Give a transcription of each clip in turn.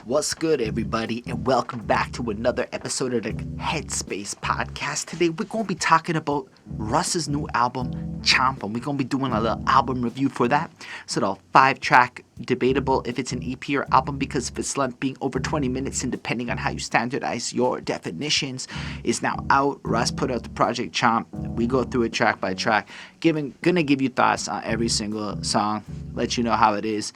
What's good, everybody, and welcome back to another episode of the Headspace podcast. Today, we're going to be talking about Russ's new album, CHOMP, and we're going to be doing a little album review for that. So, the 5-track, debatable if it's an EP or album because of its length being over 20 minutes, and depending on how you standardize your definitions, is now out. Russ put out the project CHOMP. We go through it track by track, gonna give you thoughts on every single song, let you know how it is.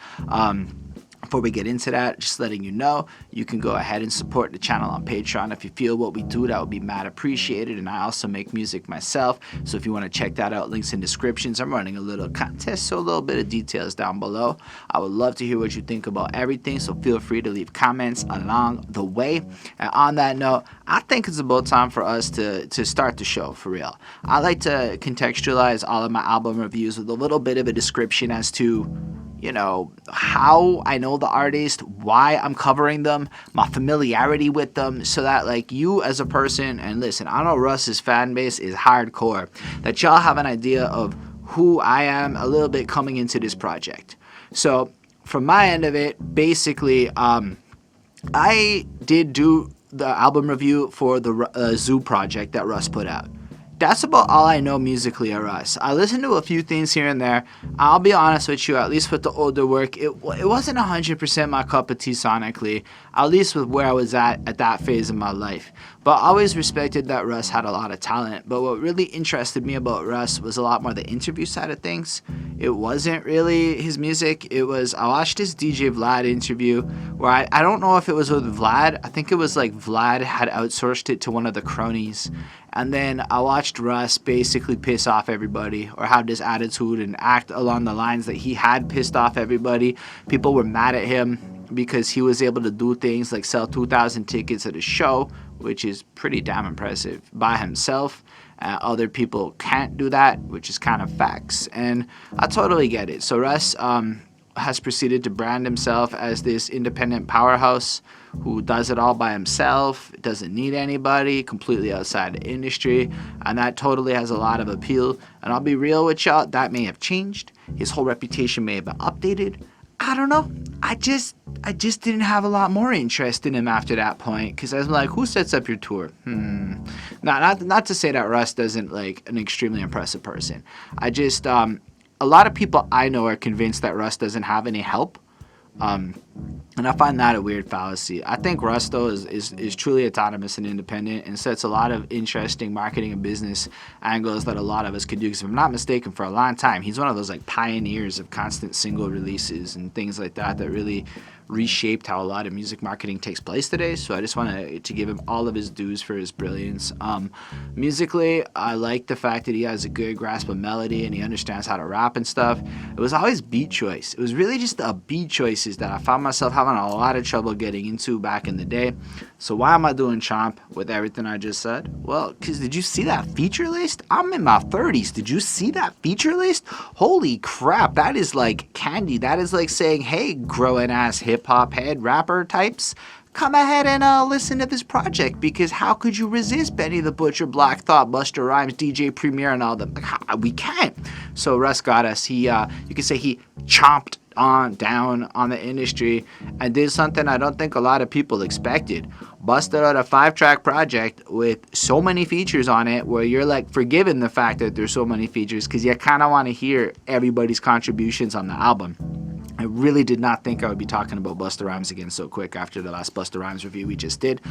Before we get into that, just letting you know, you can go ahead and support the channel on Patreon. If you feel what we do, that would be mad appreciated. And I also make music myself, so if you want to check that out, links in descriptions. I'm running a little contest, so a little bit of details down below. I would love to hear what you think about everything, so feel free to leave comments along the way. And on that note, I think it's about time for us to start the show, for real. I like to contextualize all of my album reviews with a little bit of a description as to, you know, how I know the artist, why I'm covering them, my familiarity with them, so that, like, you as a person, and listen, I know Russ's fan base is hardcore, that y'all have an idea of who I am a little bit coming into this project. So, from my end of it, basically, I did do the album review for the Zoo project that Russ put out. That's about all I know musically of Russ. I listened to a few things here and there. I'll be honest with you, at least with the older work, it wasn't 100% my cup of tea sonically, at least with where I was at that phase of my life. But I always respected that Russ had a lot of talent. But what really interested me about Russ was a lot more the interview side of things. It wasn't really his music. I watched this DJ Vlad interview where I don't know if it was with Vlad. I think it was like Vlad had outsourced it to one of the cronies. And then I watched Russ basically piss off everybody or have this attitude and act along the lines that he had pissed off everybody. People were mad at him because he was able to do things like sell 2,000 tickets at a show, which is pretty damn impressive, by himself. Other people can't do that, which is kind of facts. And I totally get it. So Russ has proceeded to brand himself as this independent powerhouse who does it all by himself, doesn't need anybody, completely outside the industry, and that totally has a lot of appeal. And I'll be real with y'all, that may have changed. His whole reputation may have been updated. I don't know. I just didn't have a lot more interest in him after that point, because I was like, who sets up your tour? Not to say that Russ doesn't like an extremely impressive person. I just a lot of people I know are convinced that Russ doesn't have any help. And I find that a weird fallacy. I think Russ, though, is truly autonomous and independent and sets a lot of interesting marketing and business angles that a lot of us could do. Because if I'm not mistaken, for a long time, he's one of those like pioneers of constant single releases and things like that really reshaped how a lot of music marketing takes place today. So I just want to give him all of his dues for his brilliance. Musically, I like the fact that he has a good grasp of melody and he understands how to rap and stuff. It was always beat choice. It was really just the beat choices that I found myself having a lot of trouble getting into back in the day. So why am I doing CHOMP with everything I just said? Well, because did you see that feature list? I'm in my 30s. Did you see that feature list? Holy crap, that is like candy. That is like saying, hey, growing ass hip-hop head rapper types, come ahead and listen to this project, because how could you resist Benny the Butcher, Black Thought, Busta Rhymes, DJ Premier, and all them? We can't. So Russ got us. You could say he chomped down on the industry and did something I don't think a lot of people expected. Busted out a 5-track project with so many features on it where you're like forgiven the fact that there's so many features because you kind of want to hear everybody's contributions on the album. I really did not think I would be talking about Busta Rhymes again so quick after the last Busta Rhymes review we just did.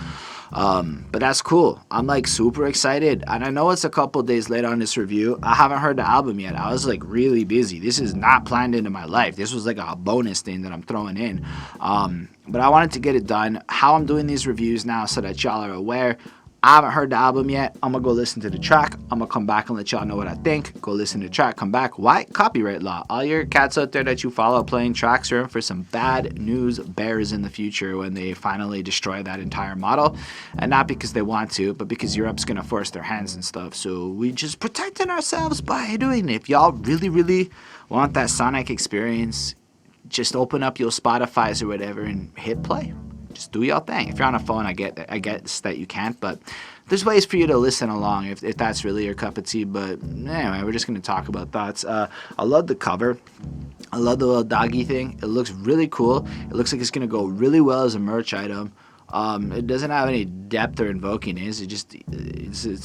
But that's cool. I'm like super excited. And I know it's a couple days late on this review. I haven't heard the album yet. I was like really busy. This is not planned into my life. This was like a bonus thing that I'm throwing in. But I wanted to get it done. How I'm doing these reviews now so that y'all are aware. I haven't heard the album yet. I'm going to go listen to the track. I'm going to come back and let y'all know what I think. Go listen to the track. Come back. Why? Copyright law. All your cats out there that you follow playing tracks are in for some bad news bears in the future when they finally destroy that entire model. And not because they want to, but because Europe's going to force their hands and stuff. So we just protecting ourselves by doing it. If y'all really, really want that sonic experience, just open up your Spotify's or whatever and hit play. Just do y'all thing. If you're on a phone, I get that you can't, but there's ways for you to listen along if that's really your cup of tea. But anyway, we're just going to talk about thoughts. I love the cover. I love the little doggy thing. It looks really cool. It looks like it's going to go really well as a merch item. It doesn't have any depth or invokingness.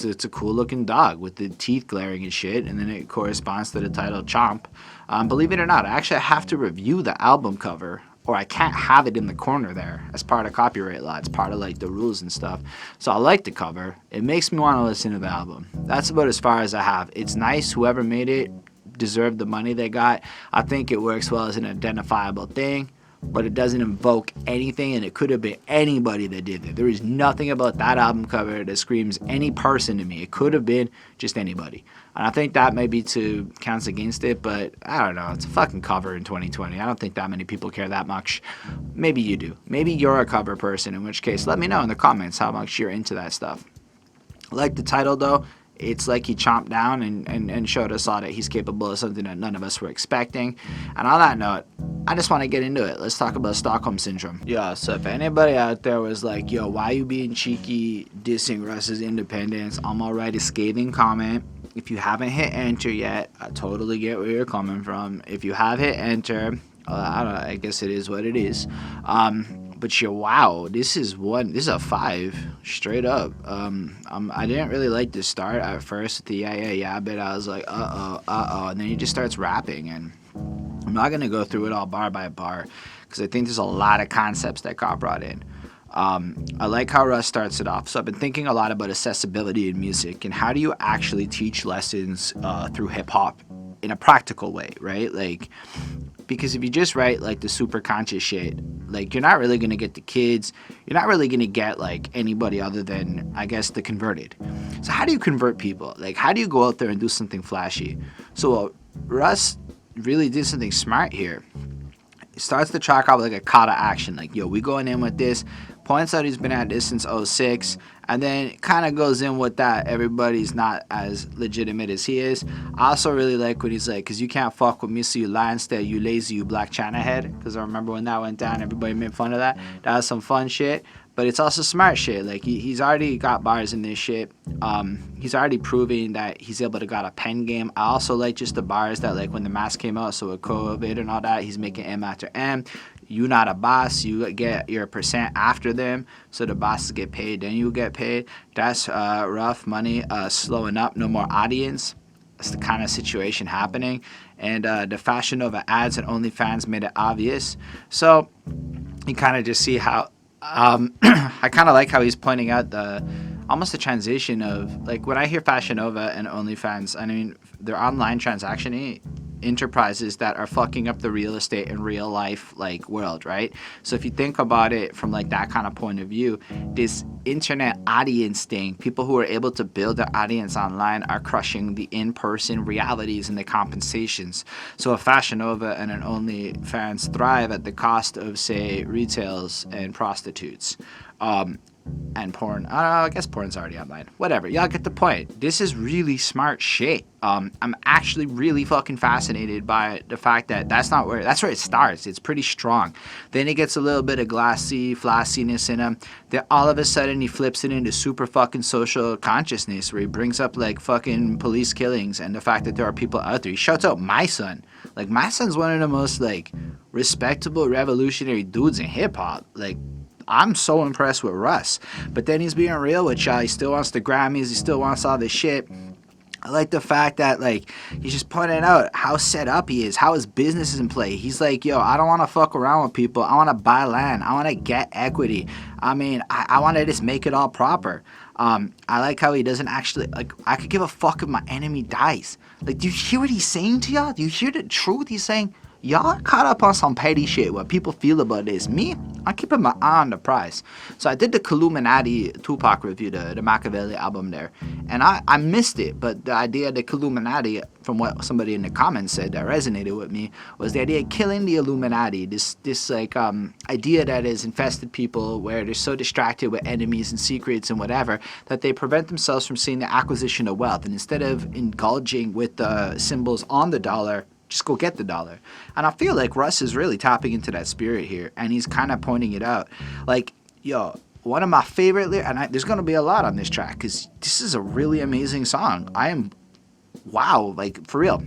It's a cool looking dog with the teeth glaring and shit, and then it corresponds to the title CHOMP. Believe it or not, I actually have to review the album cover, or I can't have it in the corner there as part of copyright law. It's part of like the rules and stuff. So I like the cover. It makes me want to listen to the album. That's about as far as I have. It's nice. Whoever made it deserved the money they got. I think it works well as an identifiable thing, but it doesn't invoke anything, and it could have been anybody that did it. There is nothing about that album cover that screams any person to me. It could have been just anybody. And I think that maybe counts against it, but I don't know. It's a fucking cover in 2020. I don't think that many people care that much. Maybe you do. Maybe you're a cover person, in which case let me know in the comments how much you're into that stuff. I like the title, though. It's like he chomped down and showed us all that he's capable of something that none of us were expecting. And on that note, I just want to get into it. Let's talk about Stockholm Syndrome. Yeah, so if anybody out there was like, yo, why you being cheeky, dissing Russ's independence, I'm gonna write a scathing comment. If you haven't hit enter yet, I totally get where you're coming from. If you have hit enter, I guess it is what it is. But wow, this is a 5 straight up. I didn't really like the start at first with the yeah bit. I was like and then he just starts rapping, and I'm not gonna go through it all bar by bar because I think there's a lot of concepts that got brought in. I like how Russ starts it off. So I've been thinking a lot about accessibility in music and how do you actually teach lessons through hip hop in a practical way, right? Like, because if you just write like the super conscious shit, like you're not really gonna get the kids, you're not really gonna get like anybody other than, I guess, the converted. So how do you convert people? Like, how do you go out there and do something flashy? So Russ really did something smart here. He starts the track out with like a call to action, like, yo, we going in with this, points out he's been at this since 06, and then kind of goes in with that everybody's not as legitimate as he is. I also really like what he's like, because you can't fuck with me, so you lie instead, you lazy, you black China head, because I remember when that went down, everybody made fun of that. That was some fun shit, but it's also smart shit. Like, he's already got bars in this shit. He's already proving that he's able to got a pen game. I also like just the bars that, like, when the mask came out, so with COVID and all that, he's making M after M. You not a boss, you get your percent after them, so the bosses get paid, then you get paid. That's rough money, slowing up, no more audience. That's the kind of situation happening. And the Fashion Nova ads and OnlyFans made it obvious. So you kind of just see how, I kind of like how he's pointing out almost the transition of, like, when I hear Fashion Nova and OnlyFans, I mean, they're online transaction enterprises that are fucking up the real estate and real life, like, world, right? So if you think about it from like that kind of point of view, this internet audience thing, people who are able to build their audience online are crushing the in-person realities and the compensations. So a Fashion Nova and an OnlyFans thrive at the cost of, say, retails and prostitutes. And porn. I guess porn's already online. Whatever. Y'all get the point. This is really smart shit. I'm actually really fucking fascinated by the fact that that's where it starts. It's pretty strong. Then it gets a little bit of flassiness in him. Then all of a sudden he flips it into super fucking social consciousness, where he brings up like fucking police killings and the fact that there are people out there. He shouts out my son. Like, my son's one of the most like respectable revolutionary dudes in hip hop. Like, I'm so impressed with Russ. But then he's being real with y'all. He still wants the Grammys. He still wants all this shit. I like the fact that, like, he's just pointing out how set up he is, how his business is in play. He's like, yo, I don't want to fuck around with people. I want to buy land. I want to get equity. I mean, I want to just make it all proper. I like how he doesn't actually, like, I could give a fuck if my enemy dies. Like, do you hear what he's saying to y'all? Do you hear the truth? He's saying, y'all caught up on some petty shit, what people feel about this. Me, I'm keeping my eye on the prize. So I did the Illuminati Tupac review, the Machiavelli album there, and I missed it, but the idea of the Illuminati, from what somebody in the comments said that resonated with me, was the idea of killing the Illuminati, this like idea that has infested people where they're so distracted with enemies and secrets and whatever that they prevent themselves from seeing the acquisition of wealth, and instead of indulging with the symbols on the dollar, just go get the dollar. And I feel like Russ is really tapping into that spirit here, and he's kind of pointing it out. Like, yo, one of my favorite there's going to be a lot on this track because this is a really amazing song. Wow, like for real.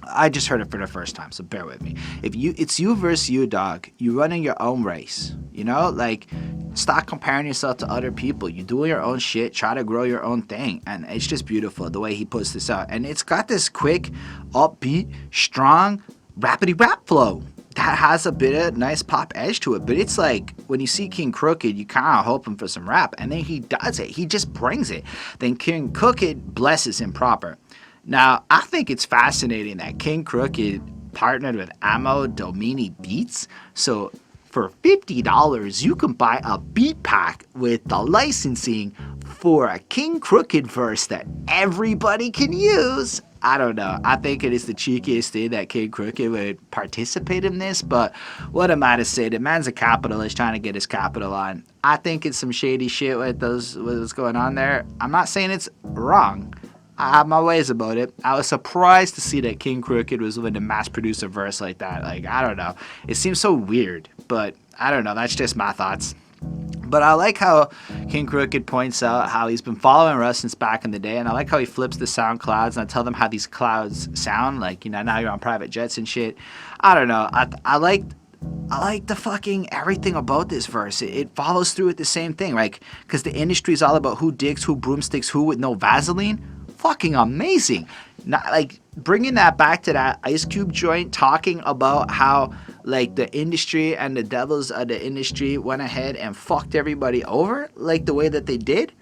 I just heard it for the first time, so bear with me. It's you versus you, dog. You running your own race, you know? Like, stop comparing yourself to other people. You do your own shit, try to grow your own thing, and it's just beautiful the way he puts this out. And it's got this quick, upbeat, strong, rappity rap flow that has a bit of nice pop edge to it. But it's like, when you see King Crooked, you kind of hoping for some rap, and then he does it. He just brings it. Then King Crooked blesses him proper. Now, I think it's fascinating that King Crooked partnered with Amo Domini Beats. So for $50, you can buy a beat pack with the licensing for a King Crooked verse that everybody can use. I don't know. I think it is the cheekiest thing that King Crooked would participate in this, but what am I to say? The man's a capitalist trying to get his capital on. I think it's some shady shit with what's going on there. I'm not saying it's wrong. I have my ways about it. I was surprised to see that King Crooked was willing to mass produce a verse like that. Like, I don't know. It seems so weird, but I don't know. That's just my thoughts. But I like how King Crooked points out how he's been following Russ since back in the day, and I like how he flips the sound clouds, and I tell them how these clouds sound. Like, you know, now you're on private jets and shit. I don't know. I like the fucking everything about this verse. It follows through with the same thing, like, because the industry is all about who dicks, who broomsticks, who with no Vaseline. Fucking amazing. Not like bringing that back to that Ice Cube joint, talking about how like the industry and the devils of the industry went ahead and fucked everybody over like the way that they did,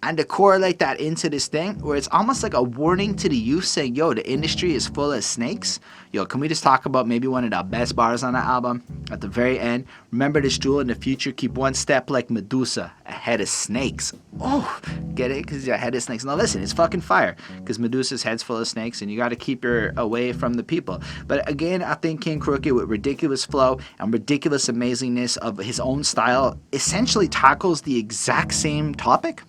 and to correlate that into this thing where it's almost like a warning to the youth saying, yo, the industry is full of snakes. Yo, can we just talk about maybe one of the best bars on the album at the very end? Remember this, jewel, in the future, keep one step like Medusa ahead of snakes. Oh, get it? Because you're ahead of snakes. Now listen, it's fucking fire because Medusa's head's full of snakes and you got to keep her away from the people. But again, I think King Crooked, with ridiculous flow and ridiculous amazingness of his own style, essentially tackles the exact same topic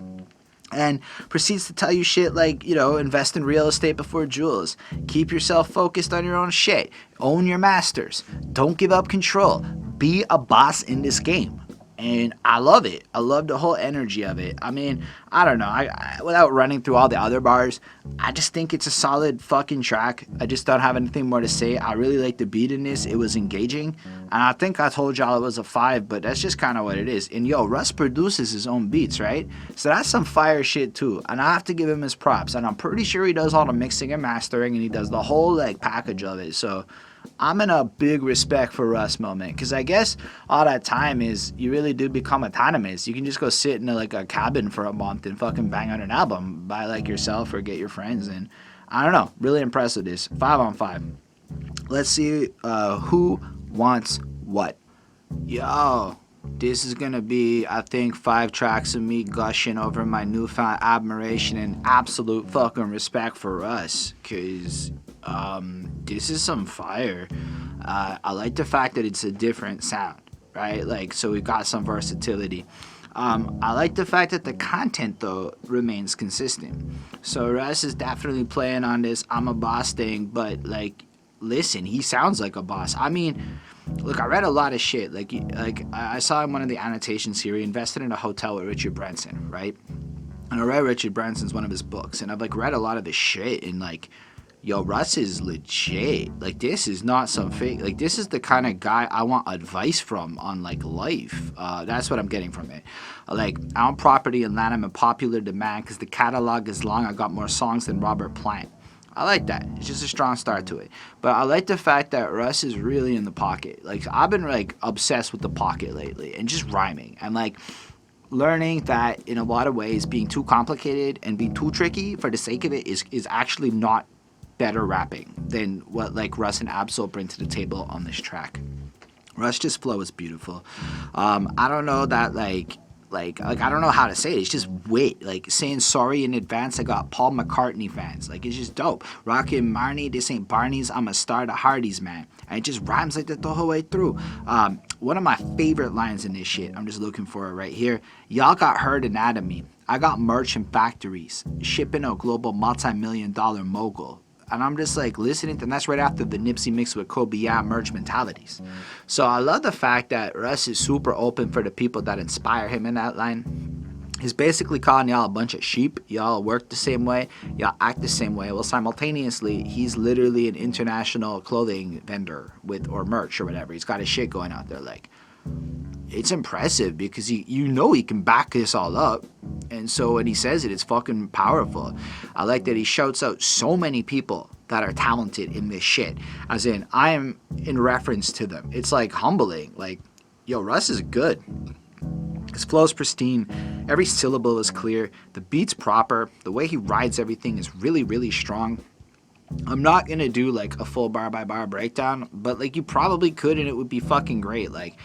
and proceeds to tell you shit like, you know, invest in real estate before jewels. Keep yourself focused on your own shit. Own your masters. Don't give up control. Be a boss in this game. And I love it. I love the whole energy of it. I mean, I don't know. I without running through all the other bars, I just think it's a solid fucking track. I just don't have anything more to say. I really like the beat in this. It was engaging. And I think I told y'all it was a 5, but that's just kind of what it is. And yo, Russ produces his own beats, right? So that's some fire shit too. And I have to give him his props. And I'm pretty sure he does all the mixing and mastering, and he does the whole like package of it. So I'm in a big respect for Russ moment, because I guess all that time is you really do become autonomous. You can just go sit in a cabin for a month and fucking bang out an album by like yourself or get your friends. And I don't know, really impressed with this. 5 on 5. Let's see who wants what. Yo, this is gonna be, I think, 5 tracks of me gushing over my newfound admiration and absolute fucking respect for Russ, because this is some fire. I like the fact that it's a different sound, right? Like, so we've got some versatility. I like the fact that the content, though, remains consistent. So Russ is definitely playing on this I'm a boss thing, but, like, listen, he sounds like a boss. I mean, look, I read a lot of shit. Like I saw in one of the annotations here, he invested in a hotel with Richard Branson, right? And I read Richard Branson's one of his books, and I've, like, read a lot of his shit, and, like, yo, Russ is legit. Like, this is not some fake. Like, this is the kind of guy I want advice from on, like, life. That's what I'm getting from it. Like, I own property in land. I'm in popular demand because the catalog is long. I got more songs than Robert Plant. I like that. It's just a strong start to it. But I like the fact that Russ is really in the pocket. Like, I've been, like, obsessed with the pocket lately and just rhyming. And, like, learning that in a lot of ways being too complicated and being too tricky for the sake of it is actually not better rapping than what like Russ and Absol bring to the table on this track. Russ just flow is beautiful. I don't know that like I don't know how to say it. It's just wit. Like saying sorry in advance. I got Paul McCartney fans. Like, it's just dope. Rockin' Marnie, this ain't Barney's. I'm a star to Hardy's, man. And it just rhymes like that the whole way through. One of my favorite lines in this shit, I'm just looking for it right here. Y'all got herd anatomy. I got merchant factories. Shipping a global multi-million-dollar mogul. And I'm just like listening to, and that's right after the Nipsey mix with Kobe Yeah merge mentalities. So I love the fact that Russ is super open for the people that inspire him in that line. He's basically calling y'all a bunch of sheep. Y'all work the same way. Y'all act the same way. Well, simultaneously, he's literally an international clothing vendor or merch or whatever. He's got his shit going out there. Like, it's impressive because he can back this all up. And so when he says it, it's fucking powerful. I like that he shouts out so many people that are talented in this shit. As in, I am in reference to them. It's like humbling. Like, yo, Russ is good. His flow's pristine. Every syllable is clear. The beat's proper. The way he rides everything is really, really strong. I'm not going to do like a full bar by bar breakdown, but like you probably could and it would be fucking great. Like,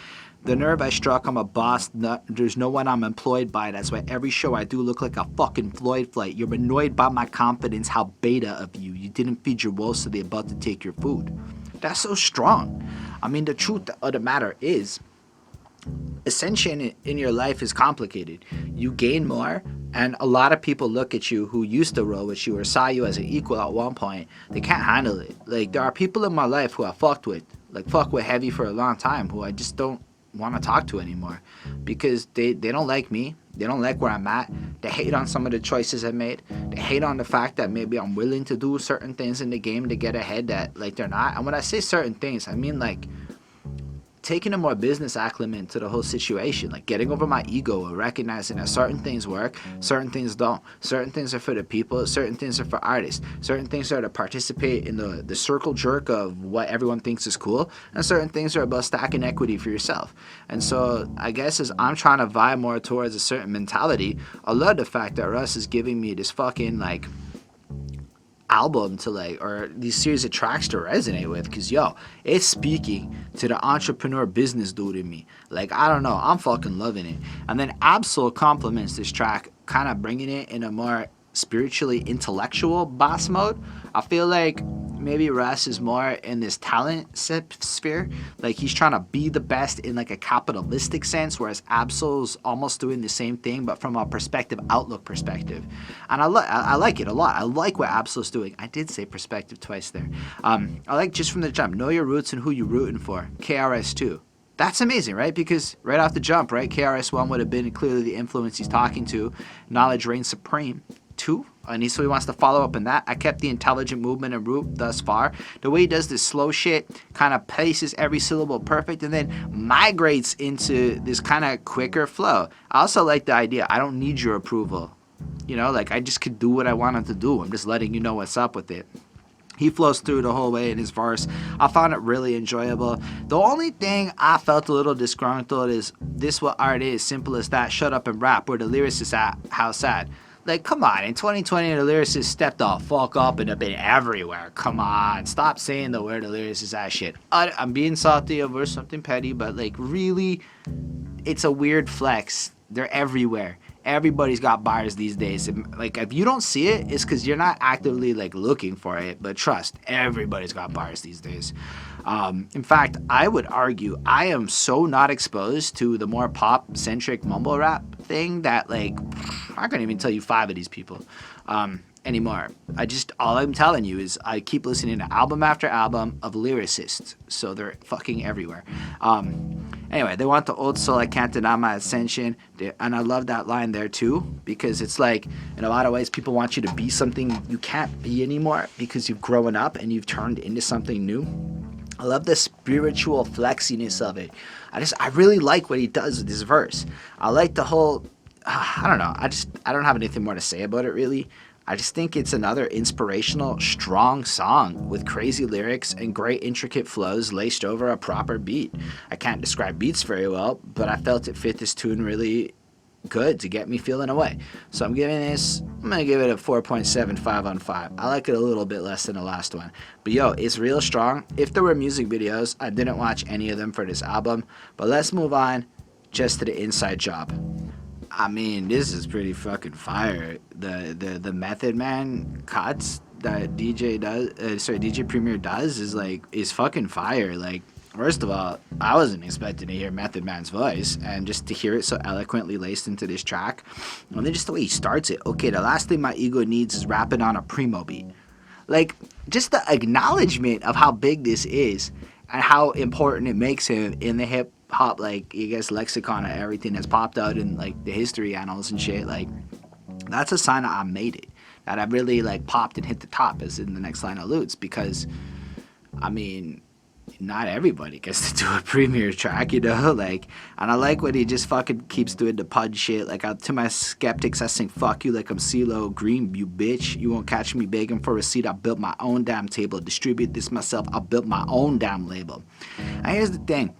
the nerve I struck, I'm a boss. There's no one I'm employed by. That's why every show I do look like a fucking Floyd flight. You're annoyed by my confidence, how beta of you. You didn't feed your wolves, so they're about to take your food. That's so strong. I mean, the truth of the matter is, ascension in your life is complicated. You gain more, and a lot of people look at you who used to roll with you or saw you as an equal at one point. They can't handle it. Like, there are people in my life who I fucked with heavy for a long time, who I just don't want to talk to anymore because they don't like me. They don't like where I'm at. They hate on some of the choices I made. They hate on the fact that maybe I'm willing to do certain things in the game to get ahead that like they're not. And when I say certain things, I mean like taking a more business acumen to the whole situation, like getting over my ego and recognizing that certain things work, certain things don't. Certain things are for the people, certain things are for artists, certain things are to participate in the circle jerk of what everyone thinks is cool, and certain things are about stacking equity for yourself. And so I guess as I'm trying to vibe more towards a certain mentality, I love the fact that Russ is giving me this fucking like album to like, or these series of tracks to resonate with, because yo, it's speaking to the entrepreneur business dude in me. Like, I don't know, I'm fucking loving it. And then Absol compliments this track, kind of bringing it in a more spiritually intellectual boss mode. I feel like maybe Russ is more in this talent sphere, like he's trying to be the best in like a capitalistic sense, whereas Absol's almost doing the same thing but from a outlook perspective. And I like it a lot. I like what Absol's doing. I did say perspective twice there. I like just from the jump, know your roots and who you're rooting for. KRS2. That's amazing, right? Because right off the jump, right, KRS-One would have been clearly the influence he's talking to. Knowledge reigns supreme. 2, and so he wants to follow up on that. I kept the intelligent movement and root thus far. The way he does this slow shit, kind of paces every syllable perfect, and then migrates into this kind of quicker flow. I also like the idea, I don't need your approval. You know, like I just could do what I wanted to do. I'm just letting you know what's up with it. He flows through the whole way in his verse. I found it really enjoyable. The only thing I felt a little disgruntled is, this what art is, simple as that, shut up and rap, where the lyricist at, how sad. Like, come on, in 2020, the lyricist stepped the fuck up and have been everywhere. Come on, stop saying the word the lyricist at shit. I'm being salty over something petty, but, like, really, it's a weird flex. They're everywhere. Everybody's got bars these days. And, like, if you don't see it, it's because you're not actively, like, looking for it. But trust, everybody's got bars these days. In fact, I would argue I am so not exposed to the more pop-centric mumble rap thing that, like, I couldn't even tell you 5 of these people anymore. All I'm telling you is I keep listening to album after album of lyricists. So they're fucking everywhere. Anyway, they want the old soul, I can't deny my ascension. And I love that line there too, because it's like, in a lot of ways, people want you to be something you can't be anymore because you've grown up and you've turned into something new. I love the spiritual flexiness of it. I really like what he does with his verse. I like the whole, I don't know, I don't have anything more to say about it really. I just think it's another inspirational, strong song with crazy lyrics and great intricate flows laced over a proper beat. I can't describe beats very well, but I felt it fit this tune really good to get me feeling away. So I'm going to give it a 4.75 on 5. I like it a little bit less than the last one. But yo, it's real strong. If there were music videos, I didn't watch any of them for this album. But let's move on just to the inside job. I mean, this is pretty fucking fire. The Method Man cuts that DJ Premier does is fucking fire. Like, first of all, I wasn't expecting to hear Method Man's voice, and just to hear it so eloquently laced into this track, and then just the way he starts it. Okay, the last thing my ego needs is rapping on a primo beat. like, just the acknowledgement of how big this is and how important it makes him in the hip hop, like, I guess, lexicon of everything that's popped out in, like, the history annals and shit. Like, that's a sign that I made it. That I really, like, popped and hit the top, as in the next line alludes. Because, I mean, not everybody gets to do a premiere track, you know? Like, and I like when he just fucking keeps doing the pun shit. Like, to my skeptics, I sing, fuck you like I'm CeeLo Green, you bitch. You won't catch me begging for a receipt. I built my own damn table. Distribute this myself. I built my own damn label. And here's the thing.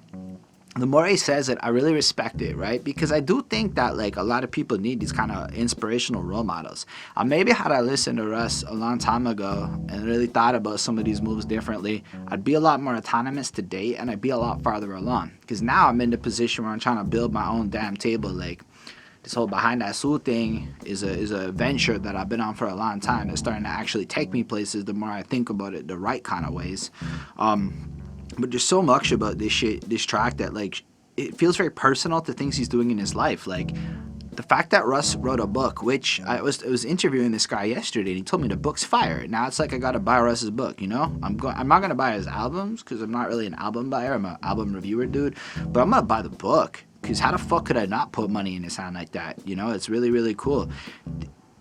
The more he says it, I really respect it, right? Because I do think that, like, a lot of people need these kind of inspirational role models. Maybe had I listened to Russ a long time ago and really thought about some of these moves differently, I'd be a lot more autonomous today and I'd be a lot farther along. Because now I'm in the position where I'm trying to build my own damn table. Like, this whole behind that suit thing is a venture that I've been on for a long time. It's starting to actually take me places the more I think about it the right kind of ways. But there's so much about this shit, this track, that, like, it feels very personal to things he's doing in his life. Like, the fact that Russ wrote a book, which I was interviewing this guy yesterday, and he told me the book's fire. Now it's like I gotta buy Russ's book, you know? I'm not gonna buy his albums, because I'm not really an album buyer. I'm an album reviewer dude. But I'm gonna buy the book, because how the fuck could I not put money in his hand like that? You know, it's really, really cool.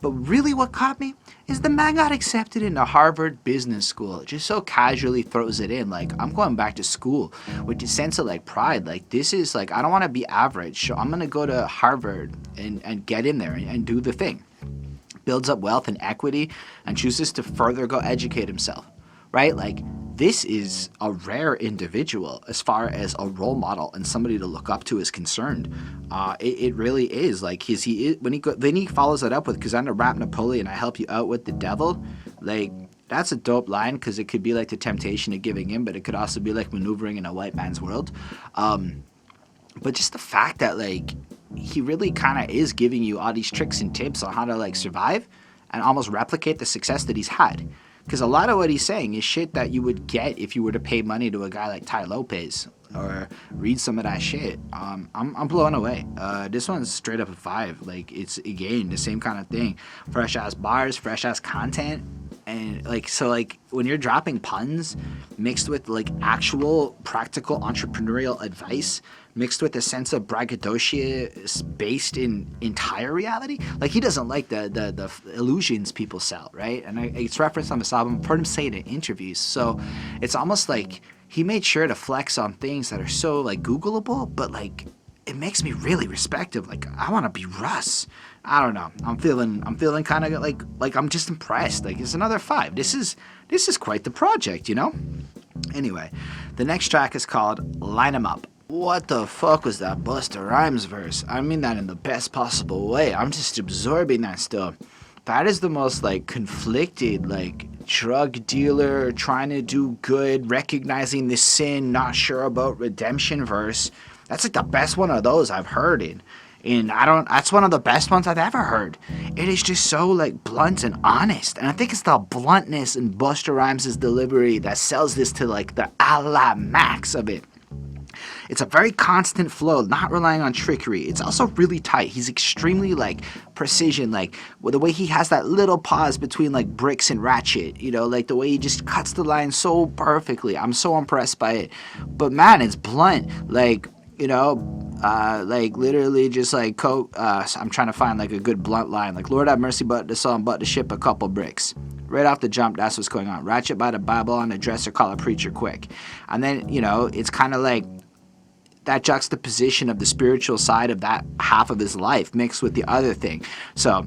But really what caught me is the man got accepted into Harvard Business School. Just so casually throws it in. Like, I'm going back to school with a sense of, like, pride. Like, this is, like, I don't want to be average. So I'm going to go to Harvard and get in there and do the thing. Builds up wealth and equity and chooses to further go educate himself. Right? Like, this is a rare individual as far as a role model and somebody to look up to is concerned. It really is. Like, then he follows it up with, because I'm the rap Napoleon, I help you out with the devil. Like, that's a dope line, because it could be like the temptation of giving in, but it could also be like maneuvering in a white man's world. But just the fact that, like, he really kind of is giving you all these tricks and tips on how to, like, survive and almost replicate the success that he's had. Because a lot of what he's saying is shit that you would get if you were to pay money to a guy like Ty Lopez or read some of that shit. I'm blown away. This one's straight up a 5. Like, it's, again, the same kind of thing. Fresh-ass bars, fresh-ass content. And, like, so, like, when you're dropping puns mixed with, like, actual practical entrepreneurial advice mixed with a sense of braggadocio based in entire reality, like, he doesn't like the illusions people sell, right? And it's referenced on this album. I've heard him say it in interviews. So it's almost like he made sure to flex on things that are so, like, Googleable, but, like, it makes me really respect him. Like, I want to be Russ. I don't know. I'm feeling kind of like I'm just impressed. Like, it's another 5. This is quite the project, you know? Anyway, the next track is called Line 'Em Up. What the fuck was that Busta Rhymes verse? I mean that in the best possible way. I'm just absorbing that stuff. That is the most, like, conflicted, like, drug dealer trying to do good, recognizing the sin, not sure about redemption verse. That's, like, the best one of those I've heard in. And that's one of the best ones I've ever heard. It is just so, like, blunt and honest. And I think it's the bluntness in Busta Rhymes' delivery that sells this to, like, the a la max of it. It's a very constant flow, not relying on trickery. It's also really tight. He's extremely, like, precision, like, the way he has that little pause between, like, bricks and ratchet, you know, like, the way he just cuts the line so perfectly. I'm so impressed by it. But, man, it's blunt. Like, you know, like, literally just, like, I'm trying to find, like, a good blunt line. Like, Lord have mercy, but the song, but to ship a couple bricks. Right off the jump, that's what's going on. Ratchet by the Bible on the dresser, call a preacher quick. And then, you know, it's kind of like that juxtaposition of the spiritual side of that half of his life mixed with the other thing. So,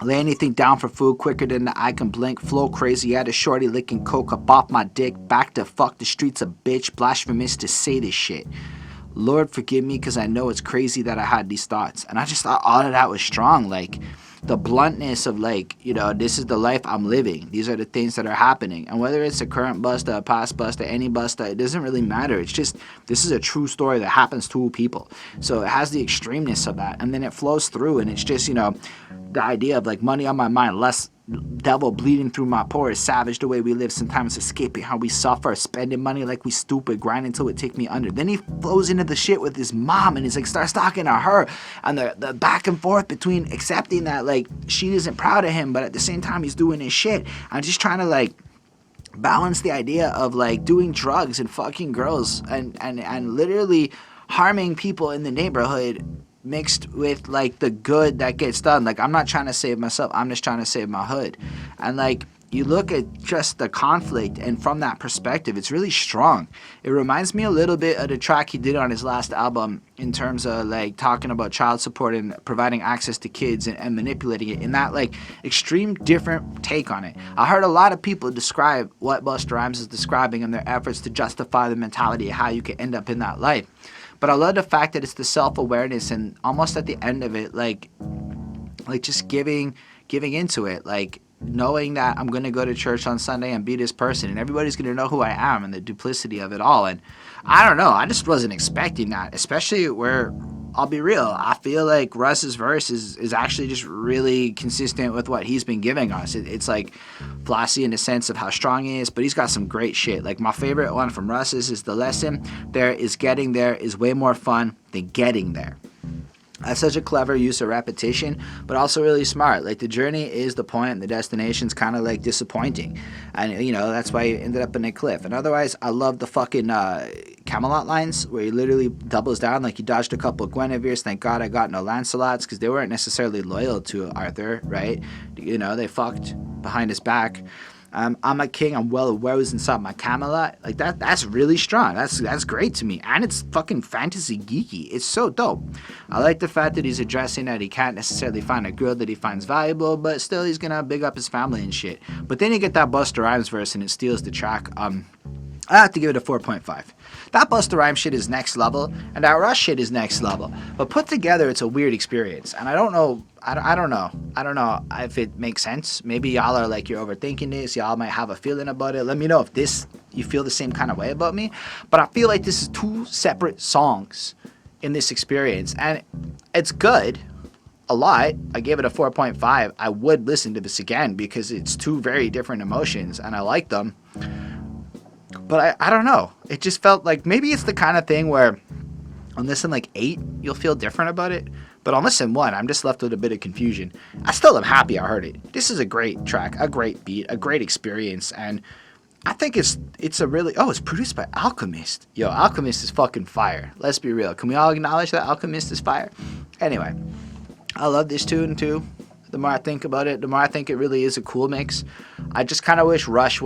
lay anything down for food quicker than the eye can blink. Flow crazy at a shorty licking coke up off my dick. Back to fuck the streets a bitch. Blasphemous to say this shit. Lord forgive me, because I know it's crazy that I had these thoughts. And I just thought all of that was strong. Like, the bluntness of, like, you know, this is the life I'm living. These are the things that are happening. And whether it's a current Busta, a past Busta, any Busta, it doesn't really matter. It's just, this is a true story that happens to people. So it has the extremeness of that. And then it flows through, and it's just, you know, the idea of, like, money on my mind, less devil bleeding through my pores, savage the way we live, sometimes escaping how we suffer, spending money like we stupid, grinding till it take me under. Then he flows into the shit with his mom, and he's like, starts talking to her, and the back and forth between accepting that, like, she isn't proud of him, but at the same time he's doing his shit. I'm just trying to, like, balance the idea of like doing drugs and fucking girls and literally harming people in the neighborhood mixed with like the good that gets done. Like I'm not trying to save myself, I'm just trying to save my hood. And like you look at just the conflict, and from that perspective it's really strong. It reminds me a little bit of the track he did on his last album in terms of like talking about child support and providing access to kids and manipulating it in that like extreme different take on it. I heard a lot of people describe what Busta Rhymes is describing in their efforts to justify the mentality of how you can end up in that life. But I love the fact that it's the self-awareness and almost at the end of it like just giving into it, like knowing that I'm going to go to church on Sunday and be this person and everybody's going to know who I am and the duplicity of it all. And I don't know, I just wasn't expecting that, especially where, I'll be real, I feel like Russ's verse is actually just really consistent with what he's been giving us. It's like flossy in the sense of how strong he is, but he's got some great shit. Like my favorite one from Russ is the lesson there is getting there is way more fun than getting there. That's such a clever use of repetition, but also really smart. Like the journey is the point and the destination's kind of like disappointing. And you know, that's why he ended up in a cliff. And otherwise, I love the fucking Camelot lines where he literally doubles down. Like he dodged a couple of Guinevere's. Thank God I got no Lancelots, because they weren't necessarily loyal to Arthur, right? You know, they fucked behind his back. I'm a king, I'm well aware who's inside my Camelot. Like that's really strong. That's great to me. And it's fucking fantasy geeky. It's so dope. I like the fact that he's addressing that he can't necessarily find a girl that he finds valuable, but still he's gonna big up his family and shit. But then you get that Busta Rhymes verse and it steals the track. I have to give it a 4.5. That Busta Rhymes shit is next level, and that Russ shit is next level. But put together, it's a weird experience. And I don't know. I don't know if it makes sense. Maybe y'all are like, you're overthinking this. Y'all might have a feeling about it. Let me know if you feel the same kind of way about me. But I feel like this is two separate songs in this experience. And it's good. A lot. I gave it a 4.5. I would listen to this again because it's two very different emotions, and I like them. But I don't know. It just felt like maybe it's the kind of thing where on listen like 8, you'll feel different about it. But on listen 1, I'm just left with a bit of confusion. I still am happy I heard it. This is a great track, a great beat, a great experience. And I think it's a really... Oh, it's produced by Alchemist. Yo, Alchemist is fucking fire. Let's be real. Can we all acknowledge that Alchemist is fire? Anyway, I love this tune too. The more I think about it, the more I think it really is a cool mix. I just kind of wish Russ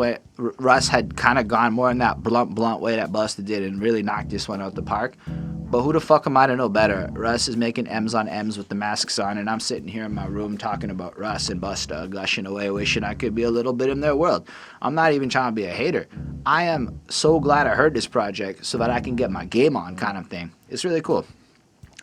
had kind of gone more in that blunt way that Busta did and really knocked this one out the park. But who the fuck am I to know better? Russ is making M's on M's with the masks on, and I'm sitting here in my room talking about Russ and Busta, gushing away, wishing I could be a little bit in their world. I'm not even trying to be a hater. I am so glad I heard this project so that I can get my game on kind of thing. It's really cool.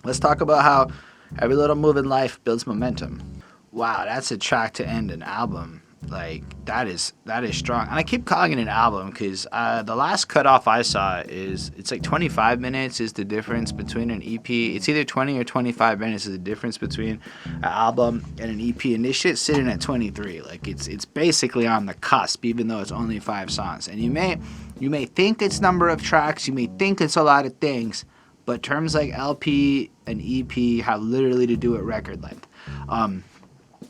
Let's talk about how every little move in life builds momentum. Wow, that's a track to end an album. Like, that is strong. And I keep calling it an album because the last cutoff I saw it's like 25 minutes is the difference between an EP. It's either 20 or 25 minutes is the difference between an album and an EP. And this shit's sitting at 23. Like, it's basically on the cusp, even though it's only 5 songs. And you may think it's number of tracks, you may think it's a lot of things, but terms like LP and EP have literally to do with record length.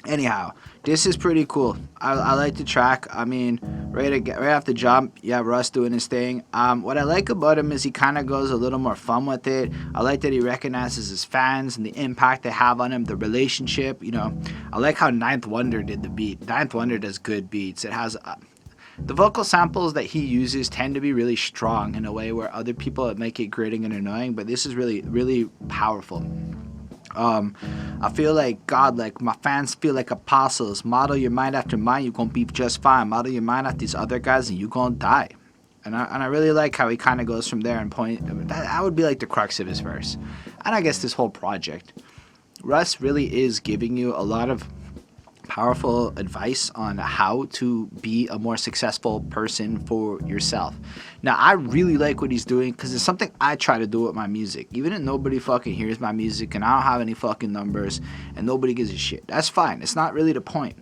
Anyhow, this is pretty cool. I like the track. I mean, right off the jump, you have Russ doing his thing. What I like about him is he kind of goes a little more fun with it. I like that he recognizes his fans and the impact they have on him, the relationship. You know, I like how Ninth Wonder did the beat. Ninth Wonder does good beats. It has the vocal samples that he uses tend to be really strong in a way where other people make it grating and annoying, but this is really, really powerful. I feel like God, like my fans feel like apostles. Model your mind after mine, you're gonna be just fine. Model your mind after these other guys, and you're gonna die. And I really like how he kind of goes from there and that would be like the crux of his verse. And I guess this whole project, Russ really is giving you a lot of powerful advice on how to be a more successful person for yourself. Now, I really like what he's doing because it's something I try to do with my music. Even if nobody fucking hears my music and I don't have any fucking numbers and nobody gives a shit, that's fine. It's not really the point.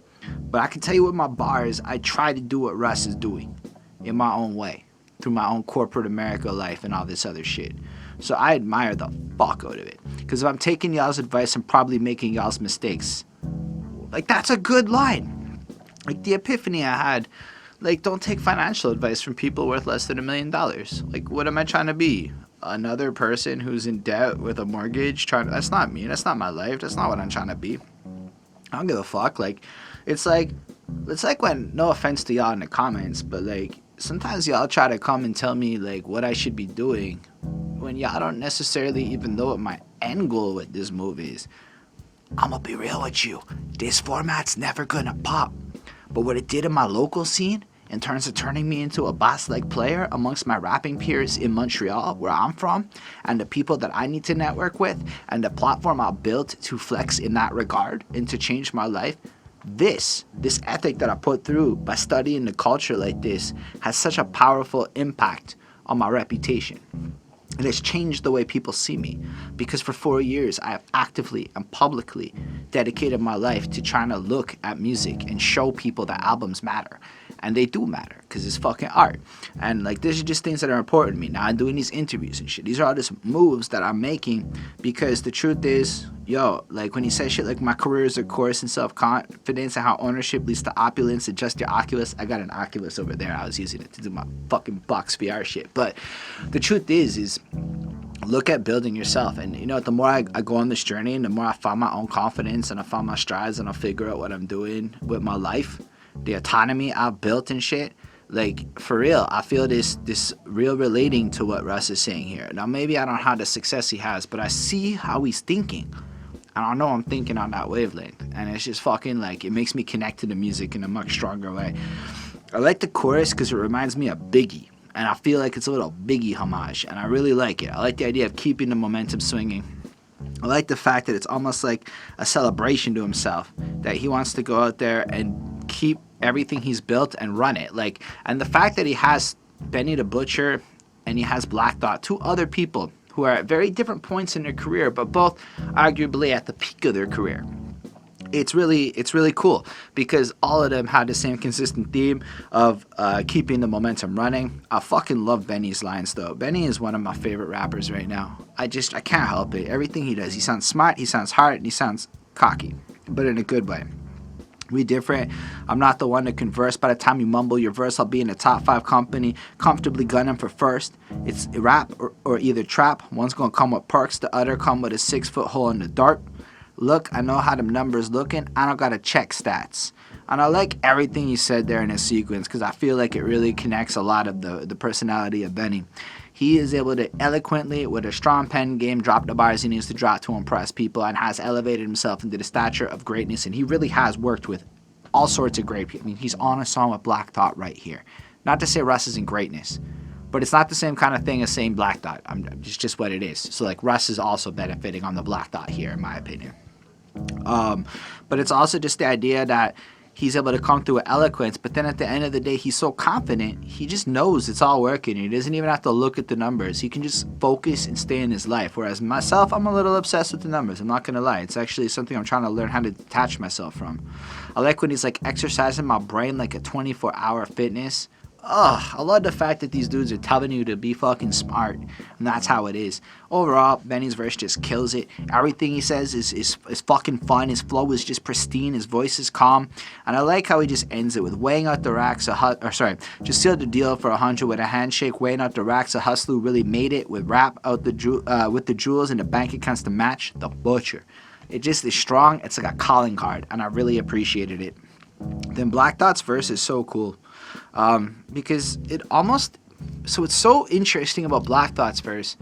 But I can tell you with my bars, I try to do what Russ is doing in my own way through my own corporate America life and all this other shit. So I admire the fuck out of it. Because if I'm taking y'all's advice, I'm probably making y'all's mistakes. Like, that's a good line. Like, the epiphany I had Like, don't take financial advice from people worth less than $1 million. Like, what am I trying to be? Another person who's in debt with a mortgage? That's not me. That's not my life. That's not what I'm trying to be. I don't give a fuck. Like, it's like when, no offense to y'all in the comments, but like, sometimes y'all try to come and tell me like what I should be doing when y'all don't necessarily even know what my end goal with this move is. I'm gonna be real with you. This format's never gonna pop. But what it did in my local scene, in terms of turning me into a boss-like player amongst my rapping peers in Montreal, where I'm from, and the people that I need to network with, and the platform I built to flex in that regard and to change my life, this ethic that I put through by studying the culture like this has such a powerful impact on my reputation. It has changed the way people see me, because for 4 years I have actively and publicly dedicated my life to trying to look at music and show people that albums matter. And they do matter, because it's fucking art. And like, these are just things that are important to me. Now I'm doing these interviews and shit. These are all just moves that I'm making, because the truth is, yo, like when you say shit like my career is a course in self-confidence and how ownership leads to opulence, adjust your Oculus. I got an Oculus over there. I was using it to do my fucking box VR shit. But the truth is look at building yourself. And you know, the more I go on this journey, and the more I find my own confidence and I find my strides and I figure out what I'm doing with my life, the autonomy I've built and shit, like, for real, I feel this real relating to what Russ is saying here. Now, maybe I don't have the success he has, but I see how he's thinking. And I know I'm thinking on that wavelength. And it's just fucking, like, it makes me connect to the music in a much stronger way. I like the chorus because it reminds me of Biggie. And I feel like it's a little Biggie homage. And I really like it. I like the idea of keeping the momentum swinging. I like the fact that it's almost like a celebration to himself, that he wants to go out there and keep everything he's built and run it. Like, and the fact that he has Benny the Butcher and he has Black Thought, two other people who are at very different points in their career, but both arguably at the peak of their career. It's really cool, because all of them had the same consistent theme of keeping the momentum running. I fucking love Benny's lines though. Benny is one of my favorite rappers right now. I can't help it. Everything he does, he sounds smart, he sounds hard, and he sounds cocky, but in a good way. We different. I'm not the one to converse. By the time you mumble your verse, I'll be in the top 5 company, comfortably gunning for first. It's rap or either trap. One's gonna come with perks, the other come with a 6-foot hole in the dirt. Look, I know how them numbers looking. I don't gotta check stats. And I like everything he said there in his sequence, because I feel like it really connects a lot of the personality of Benny. He is able to eloquently, with a strong pen game, drop the bars he needs to drop to impress people, and has elevated himself into the stature of greatness. And he really has worked with all sorts of great people. I mean, he's on a song with Black Thought right here. Not to say Russ isn't greatness, but it's not the same kind of thing as saying Black Thought. It's just what it is. So like, Russ is also benefiting on the Black Thought here, in my opinion. But it's also just the idea that he's able to come through with eloquence, but then at the end of the day, he's so confident, he just knows it's all working. He doesn't even have to look at the numbers. He can just focus and stay in his life. Whereas myself, I'm a little obsessed with the numbers. I'm not going to lie. It's actually something I'm trying to learn how to detach myself from. I like when he's like exercising my brain like a 24-hour fitness. Ugh, I love the fact that these dudes are telling you to be fucking smart, and that's how it is. Overall, Benny's verse just kills it. Everything he says is fucking fun. His flow is just pristine. His voice is calm, and I like how he just ends it with weighing out the racks. Just sealed the deal for 100 with a handshake. Weighing out the racks. A hustler who really made it with rap out with the jewels and the bank accounts to match. The Butcher. It just is strong. It's like a calling card, and I really appreciated it. Then Black Thought's verse is so cool. Because it's so interesting about Black Thought's verse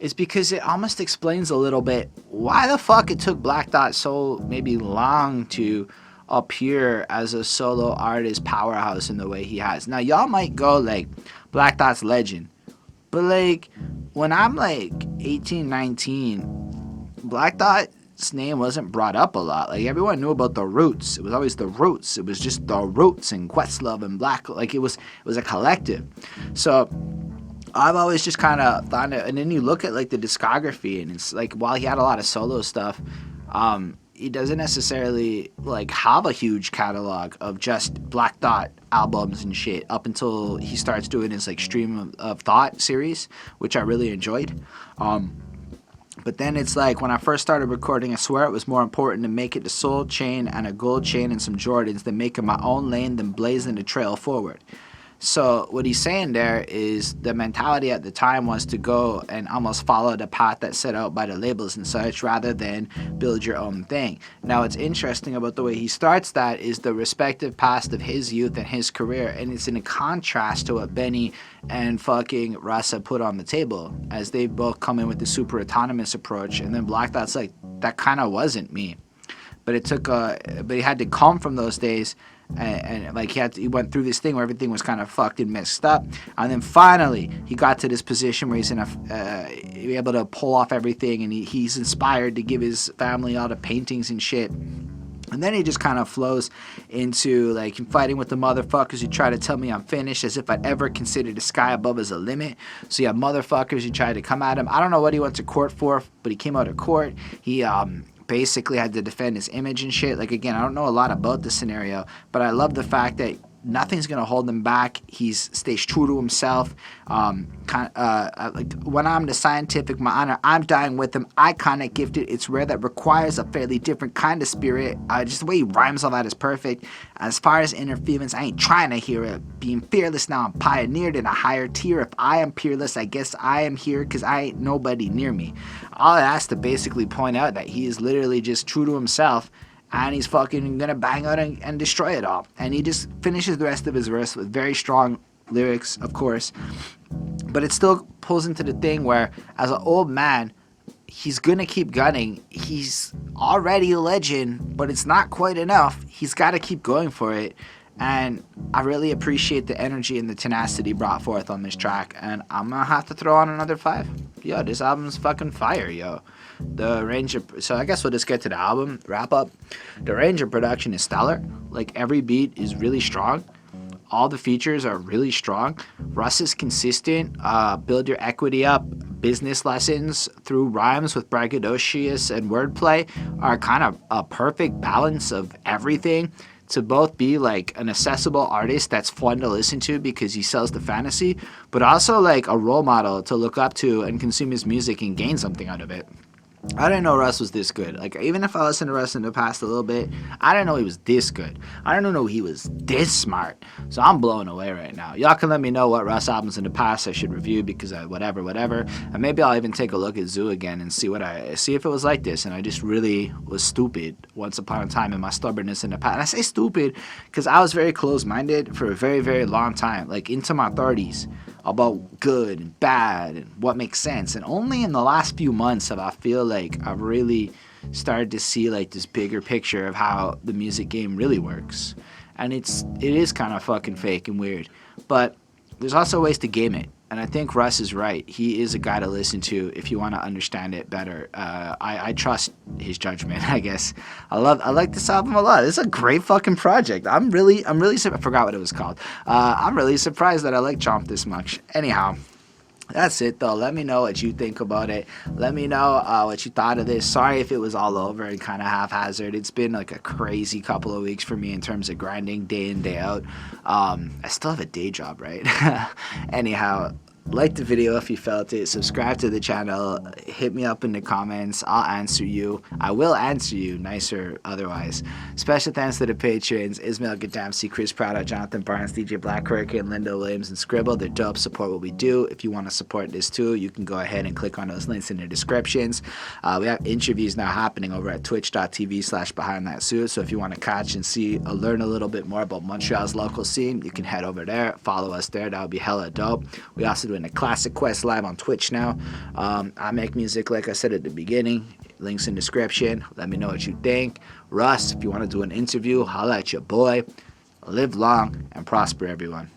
is because it almost explains a little bit why the fuck it took Black Thought so maybe long to appear as a solo artist powerhouse in the way he has. Now y'all might go like, Black Thought's legend, but like when I'm like 18, 19, Black Thought's name wasn't brought up a lot. Like, everyone knew about the Roots. It was always the Roots. It was just the Roots and Questlove and Black. Like, it was a collective. So I've always just kind of thought it. And then you look at like the discography, and it's like, while he had a lot of solo stuff, he doesn't necessarily like have a huge catalog of just Black Thought albums and shit up until he starts doing his like Stream of Thought series, which I really enjoyed. But then it's like, when I first started recording, I swear it was more important to make it the soul chain and a gold chain and some Jordans than making my own lane than blazing the trail forward. So what he's saying there is the mentality at the time was to go and almost follow the path that's set out by the labels and such rather than build your own thing. Now what's interesting about the way he starts that is the respective past of his youth and his career, and it's in a contrast to what Benny and fucking Russ have put on the table, as they both come in with the super autonomous approach, and then Black Thought's like, that kind of wasn't me. But it took but he had to come from those days, and like he went through this thing where everything was kind of fucked and messed up, and then finally he got to this position where he's able to pull off everything, and he's inspired to give his family all the paintings and shit. And then he just kind of flows into like fighting with the motherfuckers who try to tell me I'm finished, as if I'd ever consider the sky above as a limit. So you have motherfuckers who tried to come at him. I don't know what he went to court for, but he came out of court. He basically had to defend his image and shit. Like, again, I don't know a lot about the scenario, but I love the fact that nothing's gonna hold him back. He's stays true to himself. Like when I'm the scientific, my honor, I'm dying with him. Iconic, gifted. It's rare that requires a fairly different kind of spirit. Just the way he rhymes all that is perfect. As far as inner feelings, I ain't trying to hear it. Being fearless now, I'm pioneered in a higher tier. If I am peerless, I guess I am here because I ain't nobody near me. All it has to basically point out that he is literally just true to himself. And he's fucking gonna bang out and destroy it all. And he just finishes the rest of his verse with very strong lyrics, of course. But it still pulls into the thing where, as an old man, he's gonna keep gunning. He's already a legend, but it's not quite enough. He's gotta keep going for it. And I really appreciate the energy and the tenacity brought forth on this track. And I'm gonna have to throw on another 5. Yo, this album's fucking fire, yo. The range of, so I guess we'll just get to the album wrap up. The range of production is stellar. Like, every beat is really strong. All the features are really strong. Russ is consistent. Build your equity up. Business lessons through rhymes with braggadocious and wordplay are kind of a perfect balance of everything to both be like an accessible artist that's fun to listen to because he sells the fantasy, but also like a role model to look up to and consume his music and gain something out of it. I didn't know Russ was this good. Like, even if I listened to Russ in the past a little bit, I didn't know he was this good. I didn't know he was this smart. So I'm blown away right now. Y'all can let me know what Russ albums in the past I should review because whatever. And maybe I'll even take a look at Zoo again and see if it was like this. And I just really was stupid once upon a time in my stubbornness in the past. And I say stupid because I was very closed-minded for a very, very long time, like into my 30s. About good and bad and what makes sense. And only in the last few months have I feel like I've really started to see like this bigger picture of how the music game really works. And it is kind of fucking fake and weird. But there's also ways to game it. And I think Russ is right. He is a guy to listen to if you want to understand it better. I trust his judgment, I guess. I like this album a lot. It's a great fucking project. I'm really I forgot what it was called. I'm really surprised that I like CHOMP this much. Anyhow, that's it though. Let me know what you think about it. Let me know what you thought of this. Sorry if it was all over and kind of haphazard. It's been like a crazy couple of weeks for me in terms of grinding day in, day out. I still have a day job, right? Anyhow, like the video if you felt it. Subscribe to the channel. Hit me up in the comments. I'll answer you. I will answer you, nice or otherwise. Special thanks to the patrons: Ismail Gadamsi, Chris Prado, Jonathan Barnes, DJ Black Hurricane, Linda Williams, and Scribble. They're dope. Support what we do. If you want to support this too, you can go ahead and click on those links in the descriptions. We have interviews now happening over at twitch.tv/behindthatsuit. So if you want to catch and see or learn a little bit more about Montreal's local scene, you can head over there. Follow us there. That would be hella dope. We also do a Classic Quest live on Twitch now. I make music, like I said at the beginning. Links in description. Let me know what you think. Russ, if you want to do an interview, holla at your boy. Live long and prosper, everyone.